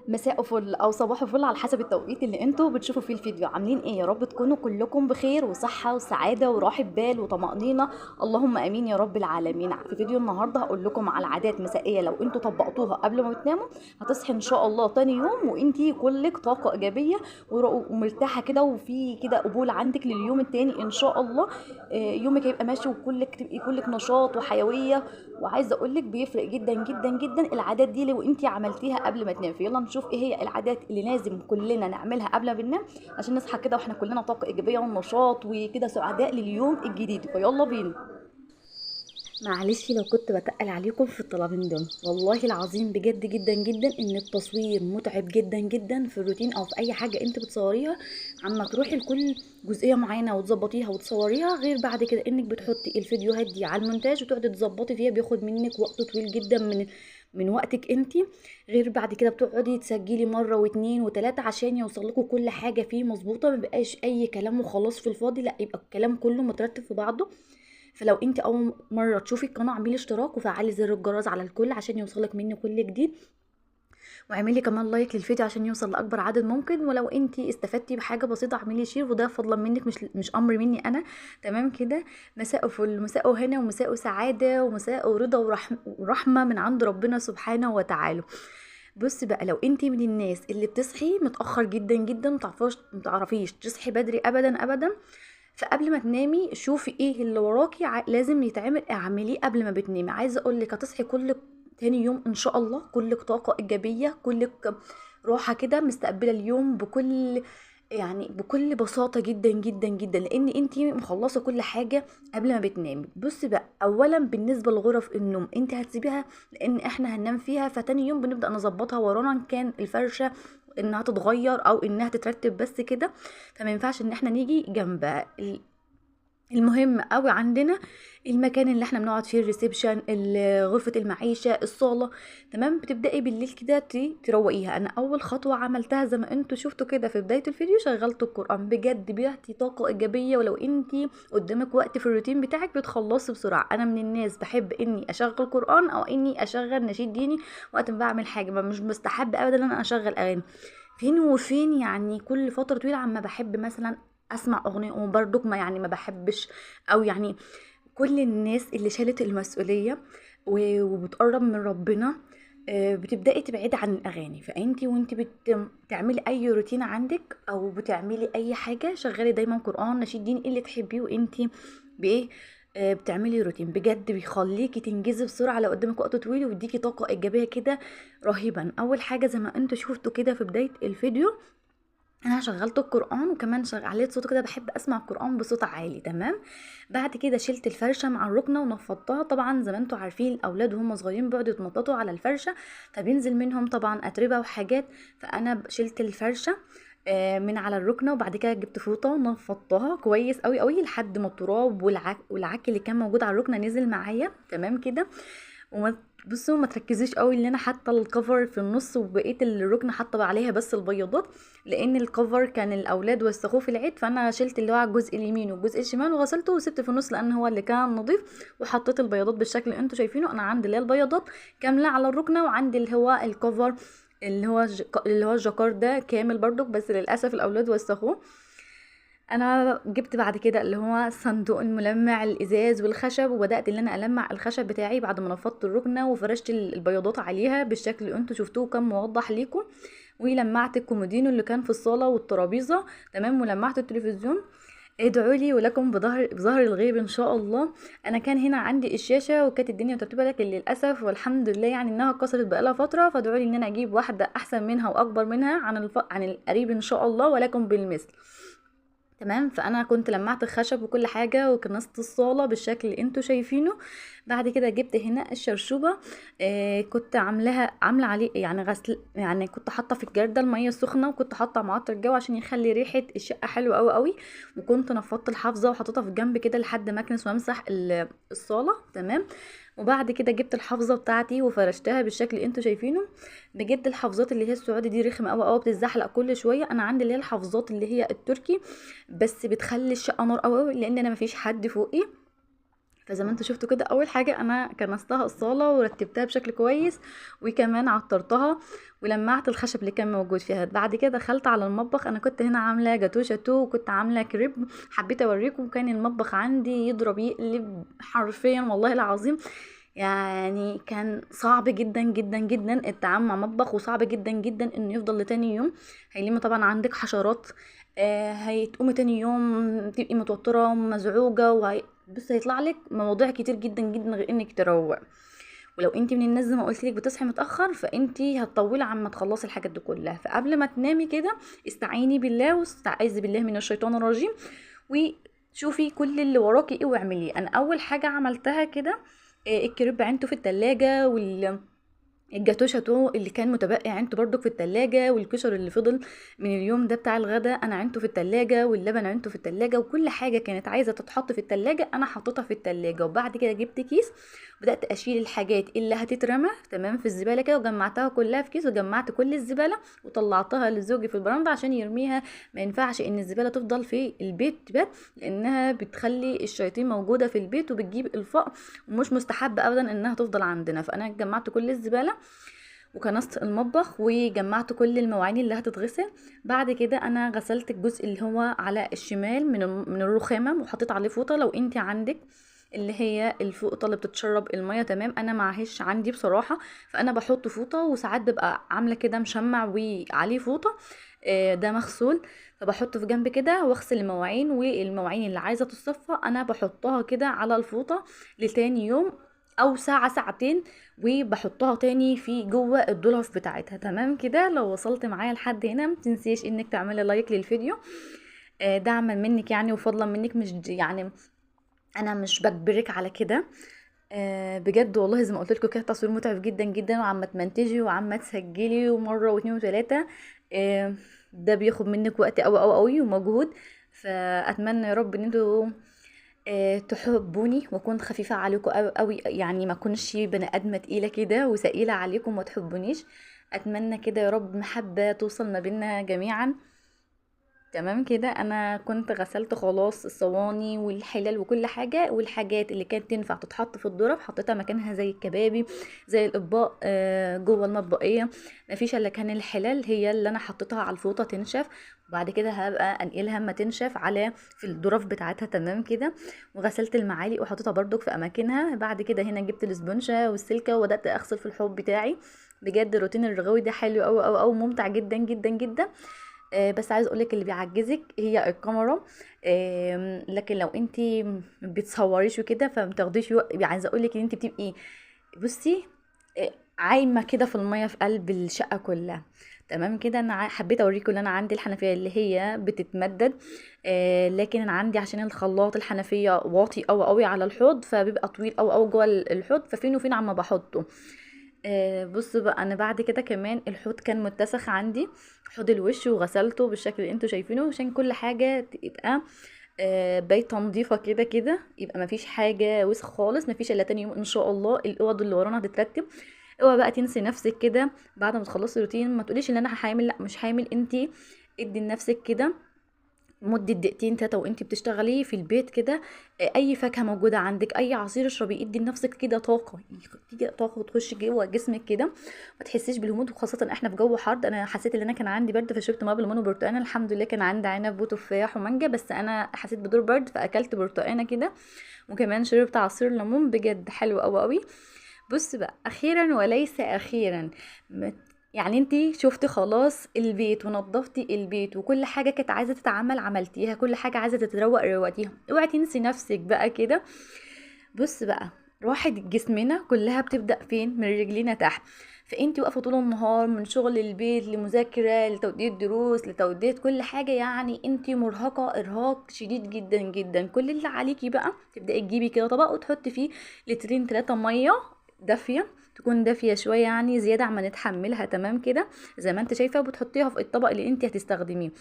مساء فل او صباح فل على حسب التوقيت اللي انتوا بتشوفوا فيه الفيديو. عاملين ايه؟ يا رب تكونوا كلكم بخير وصحة وسعادة وراحة بال وطمأنينة، اللهم امين يا رب العالمين. في فيديو النهارده هقول لكم على عادات مسائية لو انتوا طبقتوها قبل ما بتناموا هتصحي ان شاء الله تاني يوم وانتي كلك طاقة ايجابية ومرتاحة كده، وفي كده قبول عندك لليوم التاني ان شاء الله. يومك هيبقى ماشي وكلك تبقي كلك نشاط وحيوية. وعايزه اقول لك بيفرق جدا جدا جدا العادات دي لو انت عملتيها قبل ما تنامي. فيلا نشوف ايه هي العادات اللي لازم كلنا نعملها قبل ما بننام عشان نصحى كده واحنا كلنا طاقه ايجابيه ونشاط وكده سعداء لليوم الجديد. فيلا بينا. معلش لو كنت بتقل عليكم في الطلبين دول، والله العظيم بجد جدا جدا ان التصوير متعب جدا جدا في الروتين او في اي حاجه انت بتصوريها. عما تروحي لكل جزئيه معينه وتظبطيها وتصوريها، غير بعد كده انك بتحطي الفيديوهات دي على المونتاج وتقعدي تظبطي فيها، بياخد منك وقت طويل جدا من وقتك انت. غير بعد كده بتقعدي تسجلي مره واتنين وتلاته عشان يوصلكوا كل حاجه فيه مظبوطه، مبقاش اي كلام وخلاص في الفاضي، لا يبقى الكلام كله مترتب في بعضه. فلو انت اول مره تشوفي القناه اعملي اشتراك وفعلي زر الجرس على الكل عشان يوصلك مني كل جديد، واعملي كمان لايك للفيديو عشان يوصل لاكبر عدد ممكن. ولو انت استفدتي بحاجه بسيطه اعملي شير، وده فضلا منك مش امر مني انا. تمام كده. مساء فل، مساء هنا ومساء سعاده ومساء رضا ورحمه من عند ربنا سبحانه وتعالى. بص بقى، لو انت من الناس اللي بتصحي متاخر جدا جدا متعرفيش تصحي بدري ابدا ابدا، فقبل ما تنامي شوفي ايه اللي وراكي لازم يتعمل اعمليه قبل ما بتنامي. عايزه اقول لك هتصحي كل تاني يوم ان شاء الله كلك طاقه ايجابيه، كلك راحه كده مستقبله اليوم بكل بساطه جدا جدا جدا، لان انتي مخلصه كل حاجه قبل ما بتنامي. بص بقى، اولا بالنسبه لغرف النوم انت هتسيبيها لان احنا هننام فيها، فتاني يوم بنبدا نظبطها ورانا ان كان الفرشه انها تتغير او انها تترتب بس كده، فما ينفعش ان احنا نيجي جنبها. المهم قوي عندنا المكان اللي احنا بنقعد فيه، الريسبشن، غرفة المعيشة، الصالة. تمام. بتبدأي بالليل كده تروقيها. انا اول خطوة عملتها زي ما انتوا شفتوا كده في بداية الفيديو، شغلت القرآن. بجد بيعطي طاقة ايجابية، ولو انتي قدامك وقت في الروتين بتاعك بتخلصي بسرعة. انا من الناس بحب اني اشغل قرآن او اني اشغل نشيد ديني وقت ما بعمل حاجة، ما مش مستحب ابدا ان انا اشغل اغاني فين وفين، يعني كل فترة طويلة عما بحب مثلا اسمع اغنيه. وبرضك ما بحبش، او يعني كل الناس اللي شالت المسؤوليه وبتقرب من ربنا بتبداي تبعدي عن الاغاني. فانتي وانتي بتعملي اي روتين عندك او بتعملي اي حاجه، شغلي دايما قران نشيد دين اللي تحبيه وانتي بايه بتعملي روتين. بجد بيخليكي تنجزي بسرعه لو قدامك وقت طويل، ويديكي طاقه ايجابيه كده رهيبا. اول حاجه زي ما انتوا شفتوا كده في بدايه الفيديو، انا شغلت القران وكمان عليت صوته كده، بحب اسمع القران بصوت عالي. تمام. بعد كده شلت الفرشه مع الركنه ونفضتها. طبعا زي ما انتم عارفين الاولاد وهم صغيرين بيقعدوا يتنططوا على الفرشه فبينزل منهم طبعا اتربه وحاجات، فانا شلت الفرشه من على الركنه، وبعد كده جبت فوطه ونفضتها كويس قوي قوي لحد ما التراب والعك اللي كان موجود على الركنه نزل معايا. تمام كده. وما بصوا ما تركزيش قوي ان انا حاطه الكفر في النص وبقيه الركنه حاطه عليها بس البياضات، لان الكفر كان الاولاد وسخوه في العيد، فانا شلت اللي هو على الجزء اليمين والجزء الشمال وغسلته وسبت في النص لان هو اللي كان نظيف، وحطيت البياضات بالشكل اللي انتوا شايفينه. انا عندي اللي هي البياضات كامله على الركنه، وعندي اللي هو الكفر اللي هو الجاكار ده كامل برضك، بس للاسف الاولاد وسخوه. انا جبت بعد كده اللي هو صندوق الملمع الازاز والخشب، وبدات ان انا المع الخشب بتاعي بعد ما نفضت الركنه وفرشت البياضات عليها بالشكل اللي انتوا شفتوه كان موضح ليكم. ولمعت الكومودينو اللي كان في الصاله والترابيزه. تمام. ولمعت التلفزيون. ادعوا لي ولكم بظهر الغيب ان شاء الله. انا كان هنا عندي الشاشه وكانت الدنيا مترتبه، لكن للاسف والحمد لله يعني انها اتكسرت بقالها فتره، فادعوا لي ان انا اجيب واحده احسن منها واكبر منها عن القريب ان شاء الله ولكم بالمثل. تمام. فانا كنت لمعت الخشب وكل حاجه وكنست الصاله بالشكل اللي انتوا شايفينه. بعد كده جبت هنا الشرشوبه. كنت عامله عليه يعني غسل، يعني كنت حاطه في الجرده الميه السخنه، وكنت حاطه معطر الجو عشان يخلي ريحه الشقه حلوه قوي قوي. وكنت نفضت الحافظه وحطيتها في جنب كده لحد ما اكنس وامسح الصاله. تمام. وبعد كده جبت الحافظه بتاعتي وفرشتها بالشكل اللي انتوا شايفينه. بجد الحافظات اللي هي السعودي دي رخمه قوي قوي، بتتزحلق كل شويه. انا عندي اللي هي الحافظات اللي هي التركي، بس بتخلي الشقه نار قوي قوي لان انا مفيش حد فوقي، فزي ما انتوا شفتوا كده، اول حاجه انا كنستها الصاله ورتبتها بشكل كويس، وكمان عطرتها ولمعت الخشب اللي كان موجود فيها. بعد كده دخلت على المطبخ، انا كنت هنا عامله جاتو شاتو وكنت عامله كريب، حبيت اوريكم. كان المطبخ عندي يضرب يقلب حرفيا والله العظيم. يعني كان صعب جدا جدا جدا التعامل مع مطبخ، وصعب جدا جدا انه يفضل لتاني يوم. هيلم طبعا عندك حشرات، هيتقومي تاني يوم تبقي متوتره ومزعوجه، بص هيطلع لك مواضيع كتير جدا جدا غير انك تروق. ولو انت من الناس زي ما قلت لك بتصحي متاخر، فانت هتطولي عما تخلصي الحاجات دي كلها. فقبل ما تنامي كده استعيني بالله واستعيذي بالله من الشيطان الرجيم، وشوفي كل اللي وراكي ايه واعمليه. انا اول حاجه عملتها كده الكريب عينته في التلاجة، الجاتو شاتو اللي كان متبقي عينته برضك في التلاجة، والكشر اللي فضل من اليوم ده بتاع الغدا انا عينته في التلاجة، واللبن عينته في التلاجة، وكل حاجة كانت عايزة تتحط في التلاجة انا حطيتها في التلاجة. وبعد كده جبت كيس، بدأت اشيل الحاجات اللي هتترمى تمام في الزبالة كده، وجمعتها كلها في كيس، وجمعت كل الزبالة وطلعتها لزوجي في البراندة عشان يرميها. ما ينفعش ان الزبالة تفضل في البيت تبات، لانها بتخلي الشياطين موجودة في البيت وبتجيب الفقر، ومش مستحب ابدا انها تفضل عندنا. فانا جمعت كل الزبالة وكنست المطبخ وجمعت كل المواعين اللي هتتغسل. بعد كده انا غسلت الجزء اللي هو على الشمال من الرخامه، وحطيت عليه فوطه. لو انت عندك اللي هي الفوطه اللي بتتشرب الميه تمام، انا معهش عندي بصراحه، فانا بحط فوطه، وساعات ببقى عامله كده مشمع وعليه فوطه ده مغسول، فبحطه في جنب كده واغسل المواعين. والمواعين اللي عايزه تتصفى انا بحطها كده على الفوطه لتاني يوم او ساعة ساعتين، وبحطها تاني في جوه الظرف بتاعتها. تمام كده. لو وصلت معايا لحد هنا متنسيش انك تعملي لايك للفيديو، دعما منك يعني وفضلا منك، مش يعني انا مش بجبرك على كده. بجد والله زي ما قلت لكم كده تصوير متعب جدا جدا، وعما تمنتجي وعما تسجلي ومره واثنين وثلاثه، ده بياخد منك وقت قوي ومجهود. فاتمنى يا رب ان انتوا تحبوني واكون خفيفه عليكم قوي، يعني ما اكونش بني ادمه تقيله كده وثقيله عليكم وما تحبونيش. اتمنى كده يا رب محبه توصل ما بيننا جميعا. تمام كده. انا كنت غسلت خلاص الصواني والحلال وكل حاجه، والحاجات اللي كانت تنفع تتحط في الظرف حطيتها مكانها، زي الكبابي زي الاطباق جوه المطبقيه. مفيش الا كان الحلال هي اللي انا حطيتها على الفوطه تنشف، وبعد كده هبقى انقلها اما تنشف على في الظرف بتاعتها. تمام كده. وغسلت المعالق وحطيتها برضك في اماكنها. بعد كده هنا جبت الاسبونشه والسلكه وبدات اغسل في الحوض بتاعي. بجد روتين الرغوي ده حلو قوي ممتع جدا جدا جدا. بس عايز اقولك اللي بيعجزك هي الكاميرا. لكن لو انت ما بتصوريش وكده فمتاخديش عايزه اقولك ان انت بتبقي بصي عايمه كده في الميه في قلب الشقه كلها. تمام كده. انا حبيت اوريكم ان انا عندي الحنفيه اللي هي بتتمدد، لكن انا عندي عشان الخلاط الحنفيه واطي قوي على الحوض، فبيبقى طويل قوي جوه الحوض، ففين وفين عما بحطه. بص بقى، انا بعد كده كمان الحوض كان متسخ عندي، حوض الوش، وغسلته بالشكل اللي انتوا شايفينه عشان كل حاجه تبقى بايته نظيفه كده كده، يبقى مفيش حاجه وسخ خالص. مفيش الا تاني يوم ان شاء الله الاوض اللي ورانا هتترتب. اوعى بقى تنسي نفسك كده بعد ما تخلصي روتين، ما تقوليش ان انا حامل، لا مش حامل. انتي ادي لنفسك كده مدة دقيقتين تلاتة وانتي بتشتغلي في البيت كده، اي فاكهة موجودة عندك، اي عصير اشربي، ادي لنفسك كده طاقة، تيجي طاقة وتخش جوه جسمك كده، ما تحسيش بالهموم. وخاصة احنا في جو حر، انا حسيت ان انا كان عندي برد فشربت ميه بالليمون وبرتقانه. الحمد لله كان عندي عنب وتفاح ومانجا، بس انا حسيت بدور برد فاكلت برتقانه كده، وكمان شربت عصير ليمون. بجد حلو قوي. بص بقى، اخيرا وليس اخيرا، يعني انتي شفتي خلاص البيت ونظفتي البيت، وكل حاجه كانت عايزه تتعمل عملتيها، كل حاجه عايزه تتروق روقتيها. اوعي تنسي نفسك بقى كده. بص بقى، راحة جسمنا كلها بتبدأ فين؟ من رجلينا تحت. فانتي واقفه طول النهار من شغل البيت لمذاكره لتودية دروس لتودية كل حاجه، يعني انتي مرهقه ارهاق شديد جدا جدا. كل اللي عليكي بقى تبدأي تجيبي كده طبق وتحطي فيه لترين 3 ميه دافيه، تكون دافيه شويه يعني زياده عما نتحملها. تمام كده زي ما انت شايفه، وبتحطيها في الطبق اللي انت هتستخدميه.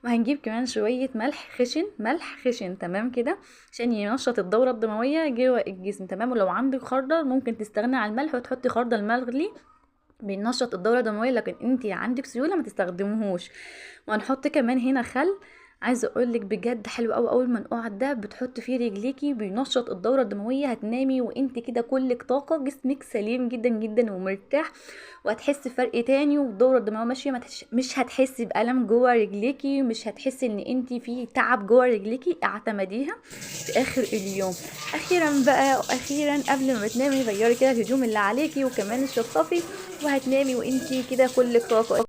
وهنجيب كمان شويه ملح خشن تمام كده، عشان ينشط الدوره الدمويه جوه الجسم. تمام. ولو عندك خردل ممكن تستغني عن الملح وتحطي خردل مغلي بينشط الدوره الدمويه، لكن انت عندك سيوله ما تستخدموهوش. وهنحط كمان هنا خل عايزه اقول لك بجد حلو قوي. اول ما نقعد ده بتحط فيه رجليكي بينشط الدوره الدمويه، هتنامي وانت كده كلك طاقه، جسمك سليم جدا جدا ومرتاح، وهتحسي بفرق تاني، والدوره الدمويه ماشيه، مش هتحسي بالم جوه رجليكي، مش هتحسي ان انت في تعب جوه رجليكي. اعتمديها في اخر اليوم. اخيرا بقى، اخيرا قبل ما تنامي غيري كده الهدوم اللي عليكي وكمان الشطافي، وهتنامي وانت كده كلك طاقه.